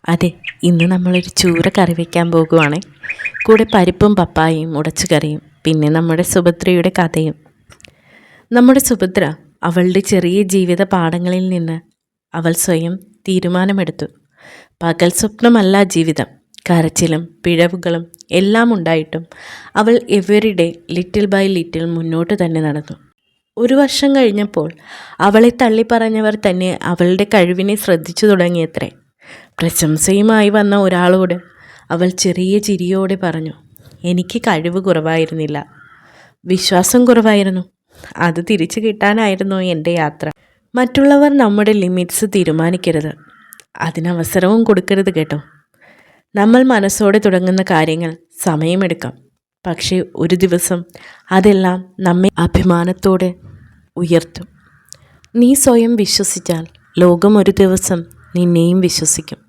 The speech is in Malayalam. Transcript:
അതെ, ഇന്ന് നമ്മളൊരു ചൂര കറി വയ്ക്കാൻ പോകുവാണേ. കൂടെ പരിപ്പും പപ്പായയും ഉടച്ചു കറിയും, പിന്നെ നമ്മുടെ സുഭദ്രയുടെ കഥയും. നമ്മുടെ സുഭദ്ര അവളുടെ ചെറിയ ജീവിത പാഠങ്ങളിൽ നിന്ന് അവൾ സ്വയം തീരുമാനമെടുത്തു. പകൽ സ്വപ്നമല്ല ജീവിതം. കരച്ചിലും പിഴവുകളും എല്ലാം ഉണ്ടായിട്ടും അവൾ എവരിഡേ ലിറ്റിൽ ബൈ ലിറ്റിൽ മുന്നോട്ട് തന്നെ നടന്നു. ഒരു വർഷം കഴിഞ്ഞപ്പോൾ അവളെ തള്ളിപ്പറഞ്ഞവർ തന്നെ അവളുടെ കഴിവിനെ ശ്രദ്ധിച്ചു തുടങ്ങിയത്രേ. പ്രശംസയുമായി വന്ന ഒരാളോട് അവൾ ചെറിയ ചിരിയോടെ പറഞ്ഞു, എനിക്ക് കഴിവ് കുറവായിരുന്നില്ല, വിശ്വാസം കുറവായിരുന്നു. അത് തിരിച്ചു കിട്ടാനായിരുന്നു എൻ്റെ യാത്ര. മറ്റുള്ളവർ നമ്മുടെ ലിമിറ്റ്സ് തീരുമാനിക്കരുത്, അതിനവസരവും കൊടുക്കരുത് കേട്ടോ. നമ്മൾ മനസ്സോടെ തുടങ്ങുന്ന കാര്യങ്ങൾ സമയമെടുക്കാം, പക്ഷേ ഒരു ദിവസം അതെല്ലാം നമ്മെ അഭിമാനത്തോടെ ഉയർത്തും. നീ സ്വയം വിശ്വസിച്ചാൽ ലോകം ഒരു ദിവസം നിന്നെയും വിശ്വസിക്കും.